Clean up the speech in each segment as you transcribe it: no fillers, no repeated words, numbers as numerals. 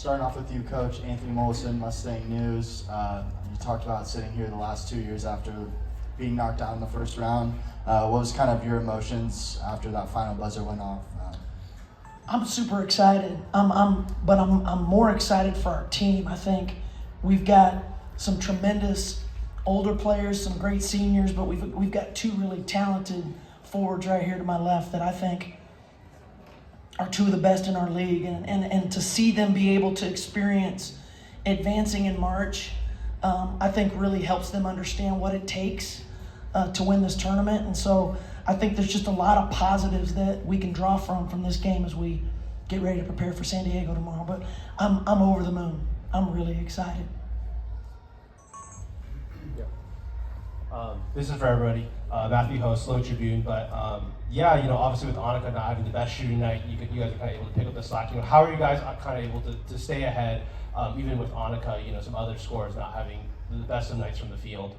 Starting off with you, Coach Anthony Mollison, Mustang News. You talked about sitting here the last 2 years after being knocked out in the first round. What was kind of your emotions after that final buzzer went off? I'm super excited. I'm more excited for our team. I think we've got some tremendous older players, some great seniors, but we've got two really talented forwards right here to my left that I think are two of the best in our league, and to see them be able to experience advancing in March, I think really helps them understand what it takes to win this tournament. And so I think there's just a lot of positives that we can draw from this game as we get ready to prepare for San Diego tomorrow. But I'm over the moon. I'm really excited. This is for everybody. Matthew Host, Slow Tribune, but obviously with Annika not having the best shooting night, you guys are kind of able to pick up the slack. How are you guys kind of able to stay ahead, even with Annika, some other scorers not having the best of nights from the field?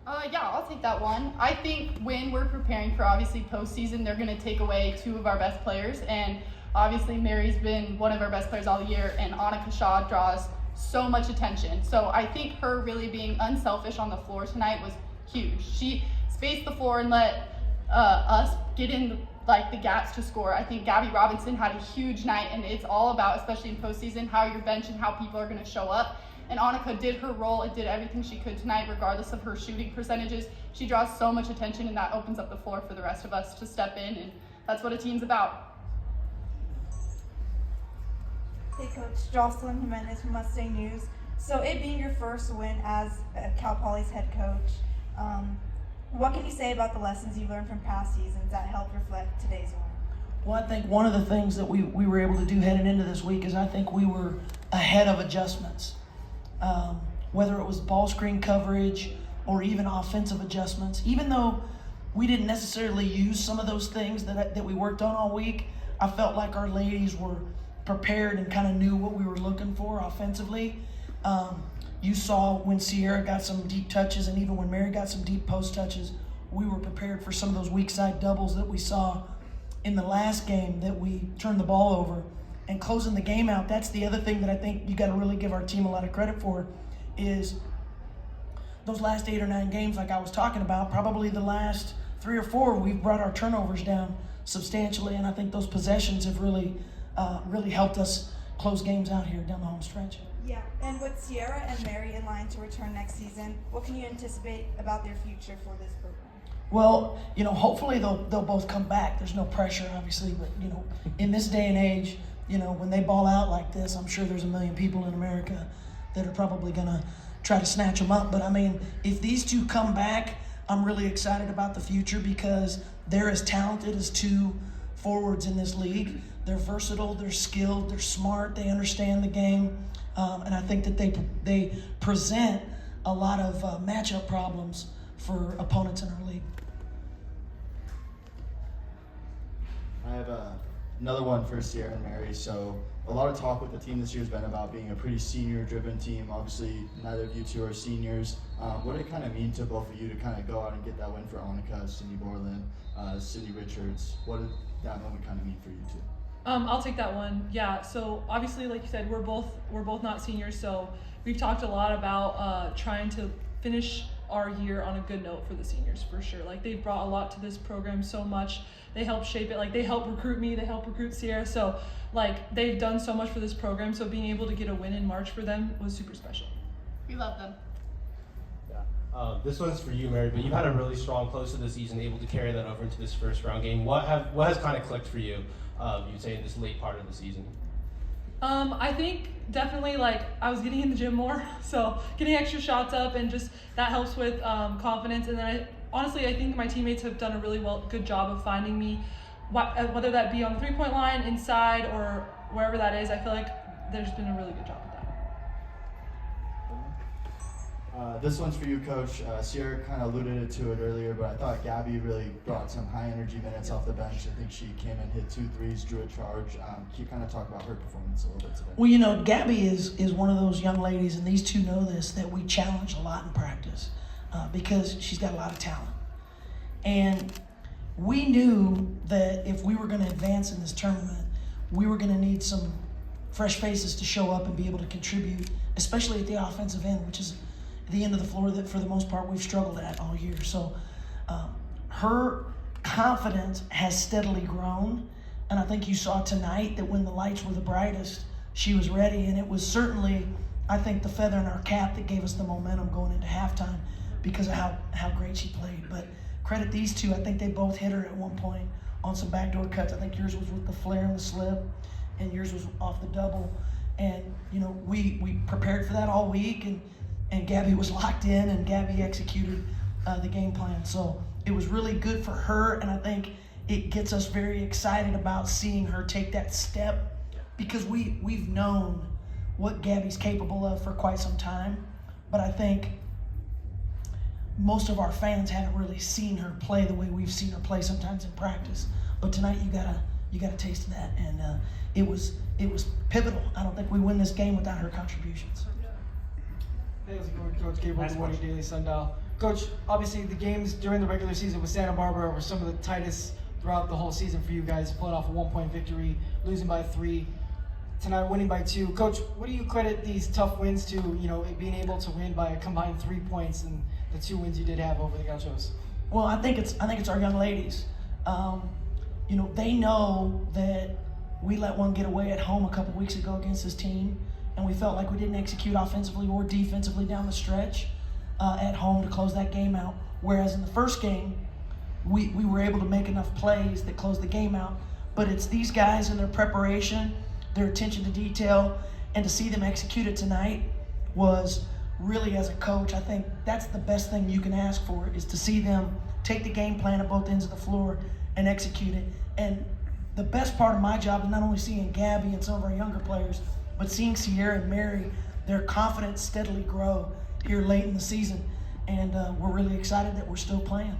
I'll take that one. I think when we're preparing for obviously postseason, they're going to take away two of our best players, and obviously Mary's been one of our best players all year, and Annika Shaw draws so much attention. So I think her really being unselfish on the floor tonight was huge. She spaced the floor and let us get in the gaps to score. I think Gabby Robinson had a huge night, and it's all about, especially in postseason, how your bench and how people are going to show up. And Annika did her role and did everything she could tonight, regardless of her shooting percentages. She draws so much attention, and that opens up the floor for the rest of us to step in, and that's what a team's about. Hey Coach, Jocelyn Jimenez from Mustang News. So it being your first win as Cal Poly's head coach, what can you say about the lessons you learned from past seasons that helped reflect today's win? Well, I think one of the things that we were able to do heading into this week is I think we were ahead of adjustments. Whether it was ball screen coverage or even offensive adjustments, even though we didn't necessarily use some of those things that we worked on all week, I felt like our ladies were prepared and kind of knew what we were looking for offensively. You saw when Sierra got some deep touches, and even when Mary got some deep post touches, we were prepared for some of those weak side doubles that we saw in the last game that we turned the ball over. And closing the game out, that's the other thing that I think you got to really give our team a lot of credit for, is those last 8 or 9 games like I was talking about, probably the last 3 or 4, we've brought our turnovers down substantially, and I think those possessions have really helped us close games out here down the home stretch. Yeah, and with Sierra and Mary in line to return next season, what can you anticipate about their future for this program? Well, hopefully they'll both come back. There's no pressure, obviously, but in this day and age, when they ball out like this, I'm sure there's a million people in America that are probably gonna try to snatch them up. But I mean, if these two come back, I'm really excited about the future because they're as talented as two forwards in this league. They're versatile, they're skilled, they're smart, they understand the game. And I think that they present a lot of matchup problems for opponents in our league. I have another one for Sierra and Mary. So a lot of talk with the team this year has been about being a pretty senior-driven team. Obviously, neither of you two are seniors. What did it kind of mean to both of you to kind of go out and get that win for Annika, Cindy Borland, Cindy Richards? What did that moment kind of mean for you two? I'll take that one. Yeah, so obviously, like you said, we're both not seniors, so we've talked a lot about trying to finish our year on a good note for the seniors, for sure. Like, they've brought a lot to this program so much. They helped shape it. Like, they helped recruit me, they helped recruit Sierra, so like they've done so much for this program, so being able to get a win in March for them was super special. We love them. This one's for you, Mary, but you've had a really strong close to the season, able to carry that over into this first round game. What has kind of clicked for you, you'd say, in this late part of the season? I think definitely I was getting in the gym more, so getting extra shots up, and just that helps with confidence. And then I think my teammates have done a really good job of finding me, whether that be on the 3-point line, inside, or wherever that is. I feel like there's been a really good job with that. This one's for you, Coach. Sierra kind of alluded to it earlier, but I thought Gabby really brought some high-energy minutes off the bench. I think she came in, hit 2 threes, drew a charge. Can you kind of talk about her performance a little bit today? Well, Gabby is one of those young ladies, and these two know this, that we challenge a lot in practice because she's got a lot of talent. And we knew that if we were going to advance in this tournament, we were going to need some fresh faces to show up and be able to contribute, especially at the offensive end, which is the end of the floor that for the most part we've struggled at all year. So her confidence has steadily grown, and I think you saw tonight that when the lights were the brightest, she was ready, and it was certainly, I think, the feather in our cap that gave us the momentum going into halftime because of how great she played. But credit these two. I think they both hit her at one point on some backdoor cuts. I think yours was with the flare and the slip, and yours was off the double. And, you know, we prepared for that all week, and Gabby was locked in, and Gabby executed the game plan. So it was really good for her, and I think it gets us very excited about seeing her take that step because we've known what Gabby's capable of for quite some time. But I think most of our fans haven't really seen her play the way we've seen her play sometimes in practice. But tonight you got a taste of that, and it was pivotal. I don't think we win this game without her contributions. Hey, how's it going, Coach? Gabriel, Good Morning Daily Sundial. Coach, obviously the games during the regular season with Santa Barbara were some of the tightest throughout the whole season for you guys. Pulling off a 1-point victory, losing by 3. Tonight, winning by 2. Coach, what do you credit these tough wins to? You know, being able to win by a combined 3 points and the 2 wins you did have over the Gauchos. Well, I think it's our young ladies. You know, they know that we let one get away at home a couple weeks ago against this team, and we felt like we didn't execute offensively or defensively down the stretch at home to close that game out. Whereas in the first game, we were able to make enough plays that closed the game out. But it's these guys and their preparation, their attention to detail, and to see them execute it tonight was really, as a coach, I think that's the best thing you can ask for, is to see them take the game plan at both ends of the floor and execute it. And the best part of my job is not only seeing Gabby and some of our younger players, but seeing Sierra and Mary, their confidence steadily grow here late in the season. And we're really excited that we're still playing.